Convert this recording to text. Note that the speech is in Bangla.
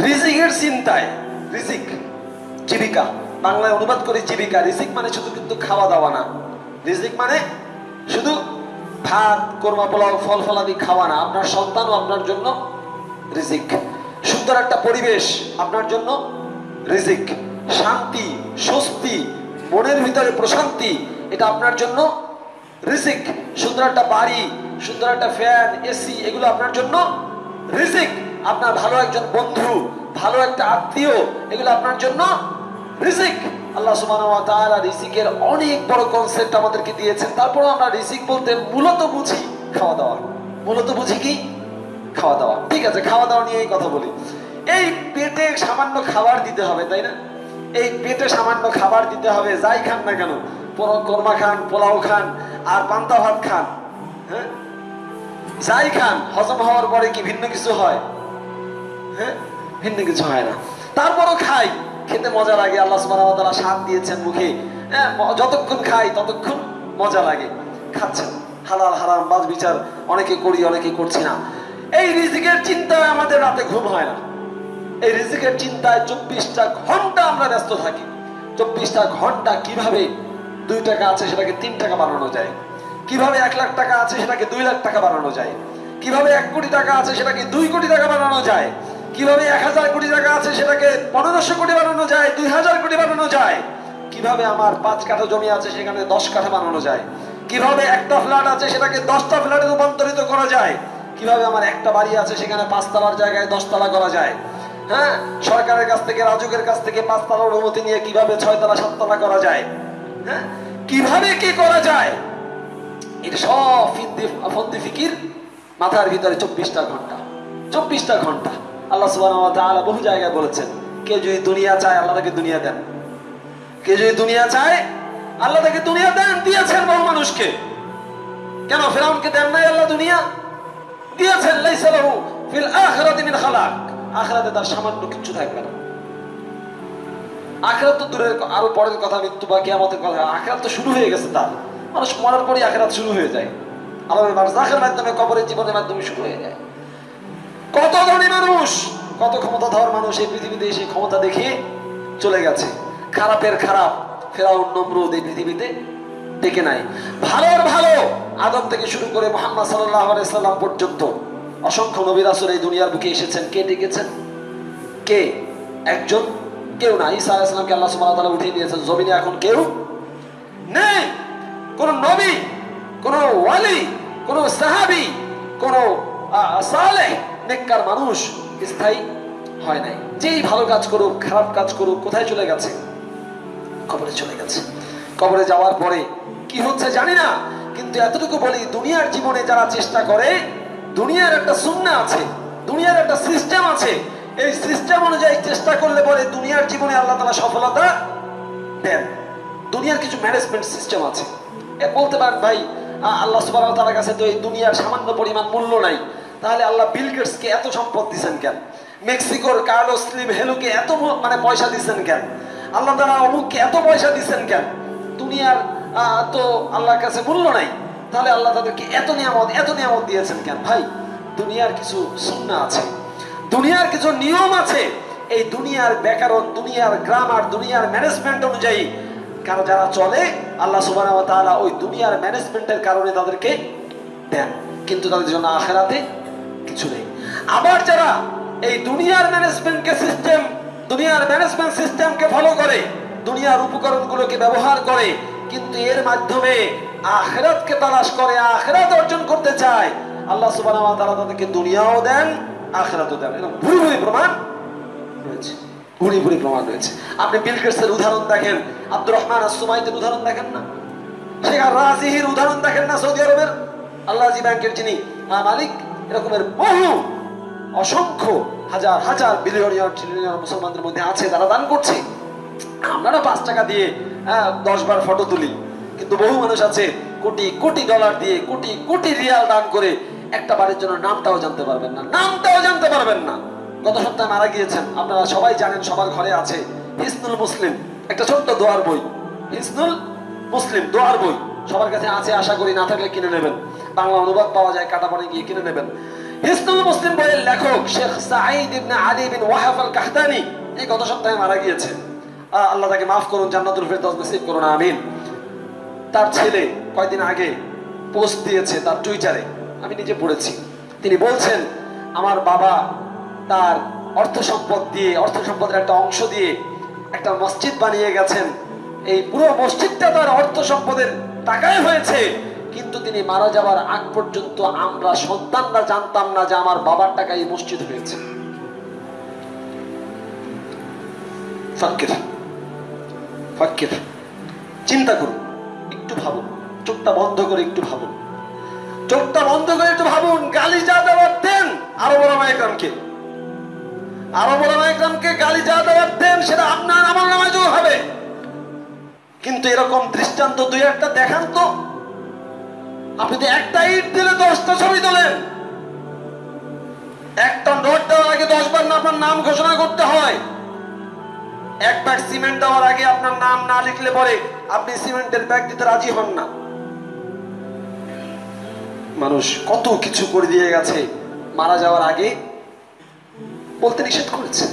রিজিকের চিন্তায়, রিজিক জীবিকা, বাংলায় অনুবাদ করি জীবিকা। রিজিক মানে শুধু কিন্তু খাওয়া দাওয়া না, রিজিক মানে শুধু ভাত কোরমা পোলাও ফল ফলাদি খাওয়া না। আপনার সন্তানও আপনার জন্য রিজিক। সুন্দর একটা পরিবেশ আপনার জন্য রিজিক। শান্তি, স্বস্তি, মনের ভিতরে প্রশান্তি, এটা আপনার জন্য রিজিক। সুন্দর একটা বাড়ি, সুন্দর একটা ফ্যান, এসি, এগুলো আপনার জন্য রিজিক। আপনার ভালো একজন বন্ধু, ভালো একটা আত্মীয়, এগুলো আপনার জন্য রিজিক। আল্লাহ সুবহানাহু ওয়া তাআলা রিজিকের অনেক বড় কনসেপ্ট আমাদেরকে দিয়েছেন। তারপরে আমরা রিজিক বলতে মূলত বুঝি খাওয়া দাওয়া। মূলত বুঝি কি? খাওয়া দাওয়া। ঠিক আছে, খাওয়া দাওয়া নিয়েই কথা বলি। এই পেটে সামান্য খাবার দিতে হবে, তাই না? এই পেটে সামান্য খাবার দিতে হবে, যাই খান না কেন, কোরমা খান, পোলাও খান, আর পান্তা ভাত খান, হ্যাঁ, যাই খান, হজম হওয়ার পরে কি ভিন্ন কিছু হয়? হ্যাঁ, ভিন্ন কিছু হয় না। তারপরও খাই, খেতে মজা লাগে। আল্লাহ সুবহানাহু ওয়া তাআলা স্বাদ দিয়েছেন মুখে, হ্যাঁ, যতক্ষণ খাই ততক্ষণ মজা লাগে। খাচ্ছেন, হালাল হারাম বাজ বিচার অনেকে করি, অনেকে করছি না। এই রিজিকের চিন্তায় আমাদের রাতে ঘুম হয় না। এই রিজিকের চিন্তায় 24টা ঘন্টা আমরা ব্যস্ত থাকি। 24টা ঘন্টা কিভাবে 2 টাকা আছে সেটাকে 3 টাকা বানানো যায়, কিভাবে 1 লাখ টাকা আছে সেটাকে 2 লাখ টাকা বানানো যায়, কিভাবে 1 কোটি টাকা আছে সেটাকে 2 কোটি টাকা বানানো যায়, কিভাবে 1000 কোটি টাকা আছে সেটাকে 1500 কোটি বানানো যায়, 2000 কোটি বানানো যায়, কিভাবে আমার 5 কাঠা জমি আছে সেখানে 10 কাঠা বানানো যায়, কিভাবে একটা ফ্ল্যাট আছে সেটাকে 10টা ফ্ল্যাটে রূপান্তরিত করা যায়, কিভাবে আমার একটা বাড়ি আছে সেখানে 5 তলার জায়গায় 10 তলা করা যায়। হ্যাঁ, সরকারের কাছ থেকে, রাজুকের কাছ থেকে 5 তলার অনুমতি নিয়ে কিভাবে 6 তলা 7 তলা করা যায়, হ্যাঁ, কিভাবে কি করা যায়, এটা সব ফন্দি ফিকির মাথার ভিতরে। 24টা ঘন্টা, 24টা ঘন্টা। আল্লাহ সুবহানাহু ওয়া তাআলা বহু জায়গায় বলেছেন, কে যদি দুনিয়া চায় আল্লাহ তাকে দুনিয়া দেন। কে যদি দুনিয়া চায় আল্লাহ তাকে দুনিয়া দেন। দিয়েছেন বহু মানুষকে। কেন ফিরআউনকে দেন নাই আল্লাহ দুনিয়া? দিয়েছেন। লাইসা লাহু ফিল আখিরাতি মিন খালাক। আখিরাতে তার সামান্য কিছু থাকবে না। আখিরাত তো দূরের, আরো পরের কথা, মৃত্যু বা কিয়ামতের কথা। আখিরাত তো শুরু হয়ে গেছে তার। মানুষ মরার পরই আখিরাত শুরু হয়ে যায়। আলামে বারযাখের মাধ্যমে, কবরের জীবনের মাধ্যমে শুরু হয়ে যায়। কত ধনী মানুষ, কত ক্ষমতাধর মানুষ এই পৃথিবীতে এসে ক্ষমতা দেখিয়ে চলে গেছে। খারাপের খারাপ ফিরআউন, নমরুদ এই পৃথিবীতে দেখে নাই। ভালোর ভালো আদম থেকে শুরু করে মুহাম্মদ সাল্লাল্লাহু আলাইহি সাল্লাম পর্যন্ত অসংখ্য নবী রাসূল এই দুনিয়ার বুকে এসেছেন। কে ডেকেছেন? কে? একজন, কেউ না। ঈসা আলাইহিস সালামকে আল্লাহ সুবহানাহু ওয়া তাআলা উঠিয়ে দিয়েছেন। জমিনে এখন কেউ নেই। কোন নবী, কোন ওয়ালি, কোন সাহাবী, কোন সালেহ নেককার মানুষ স্থায়ী হয় নাই। যেই ভালো কাজ করুক, খারাপ কাজ করুক, কোথায় চলে গেছে? কবরে চলে গেছে। কবরে যাওয়ার পরে কি হচ্ছে জানি না, কিন্তু এতটুকু বলি, দুনিয়ার জীবনে যারা চেষ্টা করে, দুনিয়ার একটা সুন্নাহ আছে, দুনিয়ার একটা সিস্টেম আছে। এই সিস্টেম অনুযায়ী চেষ্টা করলে পরে দুনিয়ার জীবনে আল্লাহ তাআলা সফলতা দেন। দুনিয়ার কিছু ম্যানেজমেন্ট সিস্টেম আছে। এ বলতে পারেন, ভাই আল্লাহ সুবহানাহু ওয়া তাআলার কাছে তো এই দুনিয়ার সামান্য পরিমাণ মূল্য নাই, তাহলে আল্লাহ বিল গেটসকে এত সম্পদ দিচ্ছেন কেন? মেক্সিকোর কার্লোস স্লিম হেলুকে এত পয়সা দিচ্ছেন কেন? আল্লাহ তাআলা অমুককে এত পয়সা দিচ্ছেন কেন? দুনিয়ার তো আল্লাহর কাছে মূল্য নাই, তাহলে আল্লাহ তাদেরকে এত নিয়ামত দিয়েছেন কেন? ভাই, দুনিয়ার কিছু সুন্নাহ আছে, দুনিয়ার কিছু নিয়ম আছে। এই দুনিয়ার ব্যাকরণ, দুনিয়ার গ্রামার, দুনিয়ার ম্যানেজমেন্ট অনুযায়ী কারো যারা চলে, আল্লাহ সুবহানাহু ওয়া তাআলা ওই দুনিয়ার ম্যানেজমেন্টের কারণে তাদেরকে দেন, কিন্তু তাদের জন্য আখিরাতে কিছু নেই। আবার যারা এই দুনিয়ার ম্যানেজমেন্ট সিস্টেমকে ফলো করে, দুনিয়ার উপকরণগুলোকে ব্যবহার করে, কিন্তু এর মাধ্যমে আখিরাতকে তালাশ করে, আখিরাত অর্জন করতে চায়, আল্লাহ সুবহানাহু ওয়া তাআলা তাদেরকে দুনিয়াও দেন, আখিরাতও দেন। এরকম ভুরি প্রমাণ রয়েছে, ভুরি প্রমাণ রয়েছে। আপনি বিল গেটসের উদাহরণ দেখেন, আব্দুর রহমান আস-সুমাইতের উদাহরণ দেখেন না, শেখ রাজিহির উদাহরণ দেখেন না, সৌদি আরবের আল্লাহজি ব্যাংকের যিনি মালিক। এরকমের বহু অসংখ্য হাজার হাজার বিলিয়নিয়ার ট্রিলিয়নিয়ার মুসলমানদের মধ্যে আছে, তারা দান করছে। আমরা 5 টাকা দিয়ে 10 বার ফটো তুলি, কিন্তু বহু মানুষ আছে কোটি কোটি ডলার দিয়ে, কোটি কোটি রিয়াল দান করে একটা বাড়ির জন্য নামটাও জানতে পারবেন না। গত সপ্তাহে মারা গিয়েছেন, আপনারা সবাই জানেন, সবার ঘরে আছে হিসনুল মুসলিম, একটা ছোট্ট দোয়ার বই। হিসনুল মুসলিম দোয়ার বই সবার কাছে আছে, আশা করি। না থাকলে কিনে নেবেন, বাংলা অনুবাদ পাওয়া যায়, কাটাপড়ে গিয়ে কিনে নেবেন। হিসনুল মুসলিম বইয়ের লেখক শেখ সাঈদ ইবনে আলী বিন ওয়াহাব আল কাহতানি এই গত সপ্তাহে মারা গিয়েছেন। আল্লাহ তাকে মাফ করুন, জান্নাতুল ফেরদাউস নসিব করুন, আমিন। তার ছেলে কয়েকদিন আগে পোস্ট দিয়েছে তার টুইটারে, আমি নিজে পড়েছি। তিনি বলছেন, আমার বাবা তার অর্থ সম্পদের একটা অংশ দিয়ে একটা মসজিদ বানিয়ে গেছেন। এই পুরো মসজিদটা তার অর্থ সম্পদের টাকায় হয়েছে, কিন্তু তিনি মারা যাওয়ার আগ পর্যন্ত আমরা সন্তানরা জানতাম না যে আমার বাবার টাকায় এই মসজিদ হয়েছে। ফাক্কির চিন্তা করুন, একটু ভাবুন, চোখটা বন্ধ করে একটু ভাবুন, চোখটা বন্ধ করে একটু ভাবুন। গালি যা দেওয়ার দেন আরব ওলামা ইকরামকে গালি যা দেওয়ার দেন সেটা আপনার আমার নামে যোগ হবে, কিন্তু এরকম দৃষ্টান্ত দুই একটা দেখান তো। আপনি তো একটা ইট দিলে 10টা ছবি তোলেন, একটা নোট দেওয়ার আগে 10 বার না আপনার নাম ঘোষণা করতে হয়। এক ব্যাগ সিমেন্ট দেওয়ার আগে আপনার নাম না লিখলে পরে আপনি সিমেন্টের ব্যাগ দিতে রাজি হন না। মানুষ কত কিছু করে দিয়ে গেছে, মারা যাওয়ার আগে বলতে নিষেধ করেছে।